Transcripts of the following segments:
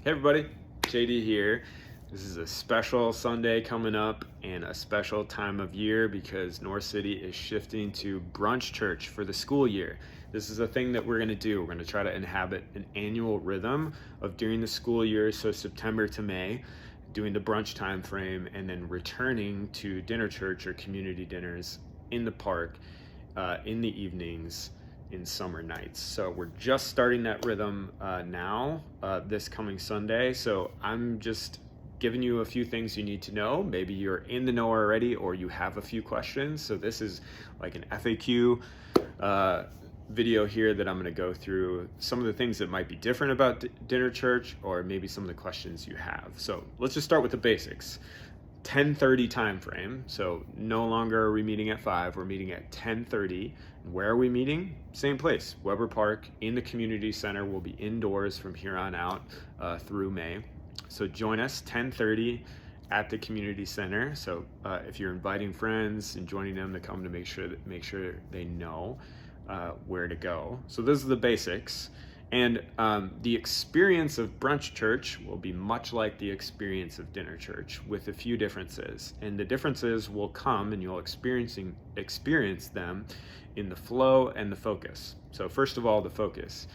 Hey everybody, JD here. This is a special Sunday coming up and a special time of year because North City is shifting to Brunch Church for the school year. This is a thing that we're going to do. We're going to try to inhabit an annual rhythm of during the school year, so September to May, doing the brunch time frame and then returning to dinner church or community dinners in the park in the evenings in summer nights. So we're just starting that rhythm now, this coming Sunday. So I'm just giving you a few things you need to know. Maybe you're in the know already or you have a few questions. So this is like an FAQ video here that I'm going to go through some of the things that might be different about dinner church or maybe some of the questions you have. So let's just start with the basics. 10:30 time frame, so no longer are we meeting at 5, we're meeting at 10:30. And where are we meeting? Same place, Weber Park in the community center. We'll be indoors from here on out through May. So join us 10:30 at the community center. So if you're inviting friends and joining them to come, to make sure they know where to go. So those are the basics. And the experience of Brunch Church will be much like the experience of dinner church with a few differences. And the differences will come and you'll experience them in the flow and the focus. So first of all, the focus.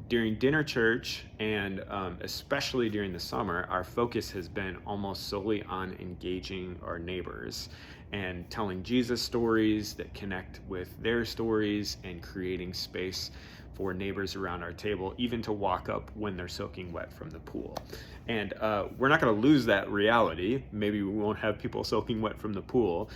During dinner church and especially during the summer, our focus has been almost solely on engaging our neighbors and telling Jesus stories that connect with their stories and creating space for neighbors around our table, even to walk up when they're soaking wet from the pool. And we're not going to lose that reality. Maybe we won't have people soaking wet from the pool.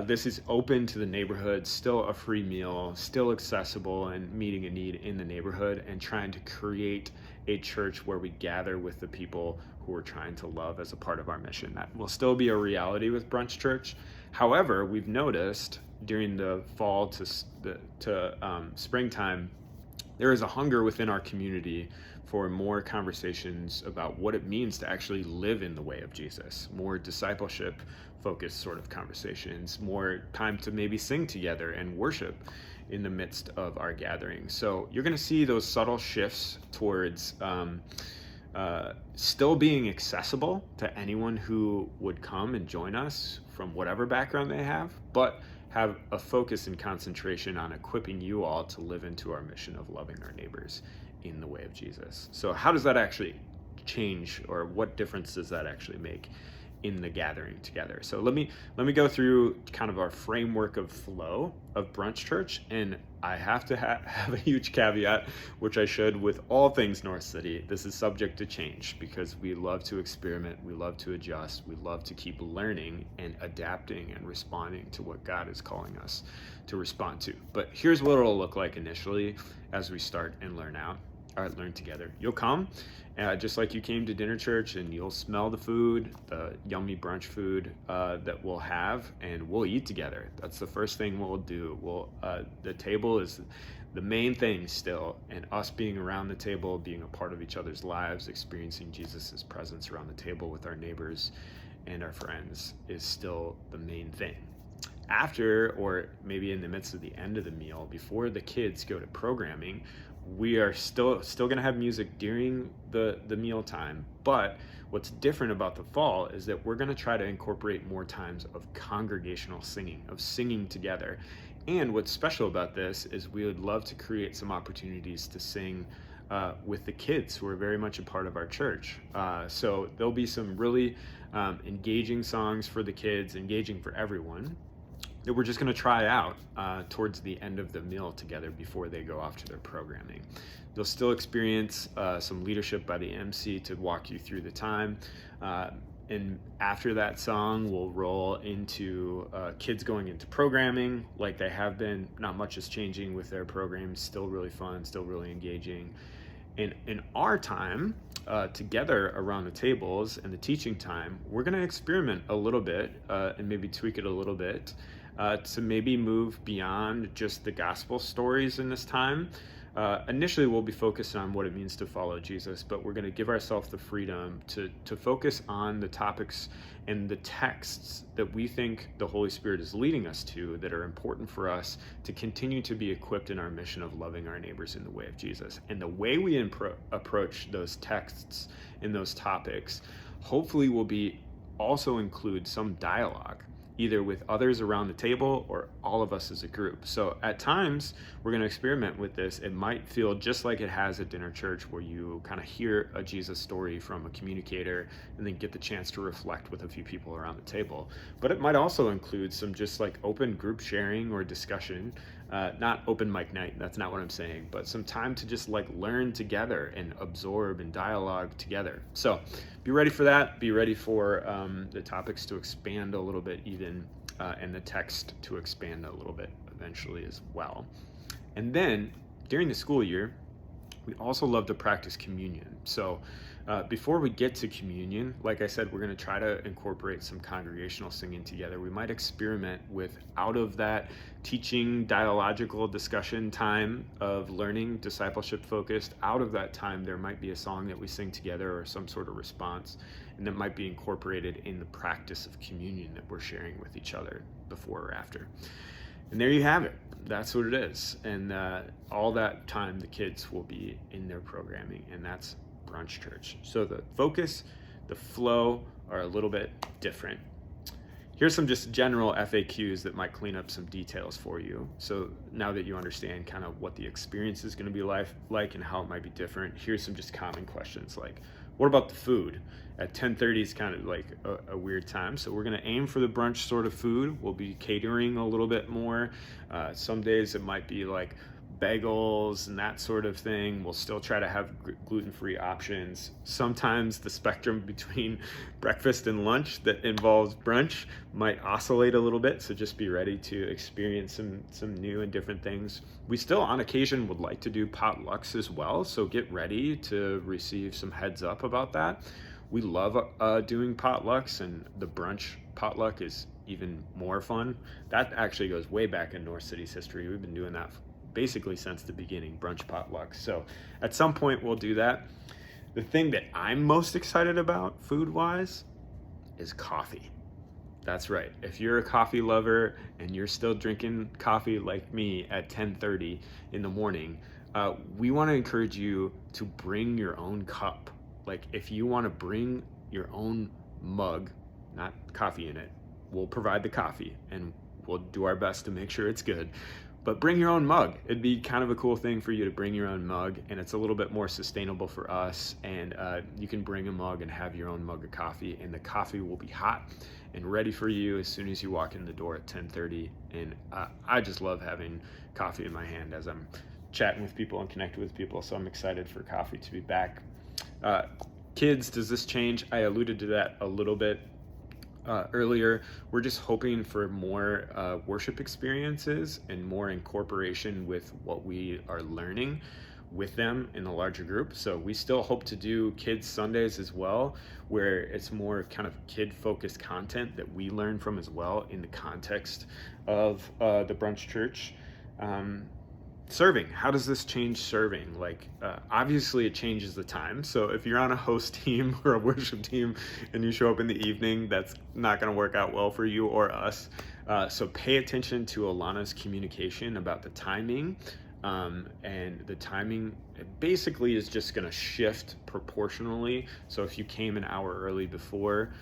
This is open to the neighborhood, still a free meal, still accessible and meeting a need in the neighborhood, and trying to create a church where we gather with the people who we're trying to love as a part of our mission. That will still be a reality with Brunch Church. However, we've noticed during the fall to springtime, there is a hunger within our community for more conversations about what it means to actually live in the way of Jesus, more discipleship focused sort of conversations, more time to maybe sing together and worship in the midst of our gathering. So you're going to see those subtle shifts towards still being accessible to anyone who would come and join us from whatever background they have, but have a focus and concentration on equipping you all to live into our mission of loving our neighbors in the way of Jesus. So how does that actually change, or what difference does that actually make in the gathering together? So let me go through kind of our framework of flow of Brunch Church, and I have to have a huge caveat, which I should with all things North City. This is subject to change because we love to experiment, we love to adjust, we love to keep learning and adapting and responding to what God is calling us to respond to. But here's what it'll look like initially as we start and learn together. You'll come just like you came to dinner church, and you'll smell the food, the yummy brunch food that we'll have, and we'll eat together. That's the first thing we'll do. The table is the main thing still, and us being around the table, being a part of each other's lives, experiencing Jesus's presence around the table with our neighbors and our friends is still the main thing. After, or maybe in the midst of the end of the meal, before the kids go to programming, we are still going to have music during the meal time. But what's different about the fall is that we're going to try to incorporate more times of congregational singing, of singing together. And what's special about this is we would love to create some opportunities to sing with the kids who are very much a part of our church. So there'll be some really engaging songs for the kids, engaging for everyone, that we're just going to try out towards the end of the meal together before they go off to their programming. You'll still experience some leadership by the MC to walk you through the time. And after that song, we'll roll into kids going into programming like they have been. Not much is changing with their programs. Still really fun, still really engaging. In our time together around the tables and the teaching time, we're going to experiment a little bit and maybe tweak it a little bit to maybe move beyond just the gospel stories in this time Initially, we'll be focused on what it means to follow Jesus, but we're going to give ourselves the freedom to focus on the topics and the texts that we think the Holy Spirit is leading us to that are important for us to continue to be equipped in our mission of loving our neighbors in the way of Jesus. And the way we approach those texts and those topics hopefully will be also include some dialogue, either with others around the table or all of us as a group. So at times, we're going to experiment with this. It might feel just like it has at dinner church, where you kind of hear a Jesus story from a communicator and then get the chance to reflect with a few people around the table. But it might also include some just like open group sharing or discussion, not open mic night, that's not what I'm saying, but some time to just like learn together and absorb and dialogue together. So be ready for that. Be ready for the topics to expand a little bit even, and the text to expand a little bit eventually as well. And then during the school year, we also love to practice communion. So before we get to communion, like I said, we're going to try to incorporate some congregational singing together. We might experiment with, out of that teaching, dialogical discussion time of learning, discipleship focused, out of that time, there might be a song that we sing together or some sort of response, and that might be incorporated in the practice of communion that we're sharing with each other before or after. And there you have it. That's what it is. And all that time, the kids will be in their programming, and that's Brunch Church. So the focus, the flow are a little bit different. Here's some just general FAQs that might clean up some details for you. So now that you understand kind of what the experience is going to be like and how it might be different, here's some just common questions like, what about the food? At 10:30 is kind of like a weird time, so we're going to aim for the brunch sort of food. We'll be catering a little bit more. Some days it might be like bagels and that sort of thing. We'll still try to have gluten-free options. Sometimes the spectrum between breakfast and lunch that involves brunch might oscillate a little bit, so just be ready to experience some new and different things. We still on occasion would like to do potlucks as well, so get ready to receive some heads up about that. We love doing potlucks, and the brunch potluck is even more fun. That actually goes way back in North City's history. We've been doing that basically since the beginning, brunch potlucks. So at some point we'll do that. The thing that I'm most excited about food-wise is coffee. That's right. If you're a coffee lover and you're still drinking coffee like me at 10:30 in the morning, we want to encourage you to bring your own cup. Like if you want to bring your own mug, not coffee in it, we'll provide the coffee and we'll do our best to make sure it's good. But bring your own mug. It'd be kind of a cool thing for you to bring your own mug, and it's a little bit more sustainable for us. And you can bring a mug and have your own mug of coffee, and the coffee will be hot and ready for you as soon as you walk in the door at 10:30. And I just love having coffee in my hand as I'm chatting with people and connecting with people. So I'm excited for coffee to be back. Kids, does this change? I alluded to that a little bit earlier. We're just hoping for more worship experiences and more incorporation with what we are learning with them in a larger group. So we still hope to do kids Sundays as well, where it's more kind of kid-focused content that we learn from as well in the context of the Brunch Church. Serving, how does this change serving? Like, obviously it changes the time. So if you're on a host team or a worship team and you show up in the evening, that's not going to work out well for you or us. So pay attention to Alana's communication about the timing. And the timing basically is just going to shift proportionally. So if you came an hour early before,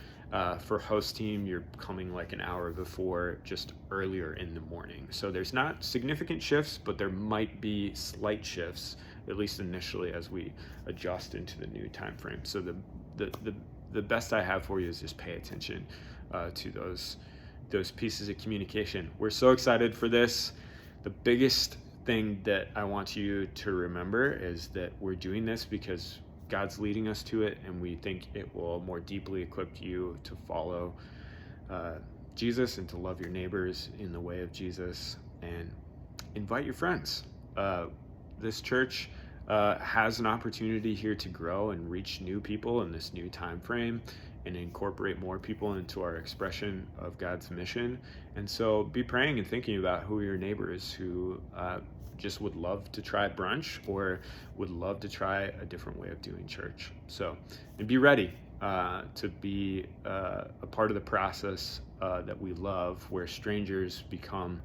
for host team, you're coming like an hour before, just earlier in the morning. So there's not significant shifts, but there might be slight shifts, at least initially, as we adjust into the new time frame. So the best I have for you is just pay attention to those pieces of communication. We're so excited for this. The biggest thing that I want you to remember is that we're doing this because God's leading us to it, and we think it will more deeply equip you to follow Jesus and to love your neighbors in the way of Jesus, and invite your friends. This church has an opportunity here to grow and reach new people in this new time frame and incorporate more people into our expression of God's mission. And so be praying and thinking about who are your neighbors who just would love to try brunch or would love to try a different way of doing church. So, and be ready to be a part of the process that we love, where strangers become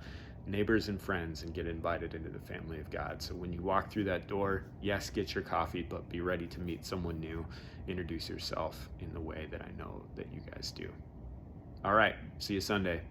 neighbors and friends and get invited into the family of God. So when you walk through that door, yes, get your coffee, but be ready to meet someone new. Introduce yourself in the way that I know that you guys do. All right, see you Sunday.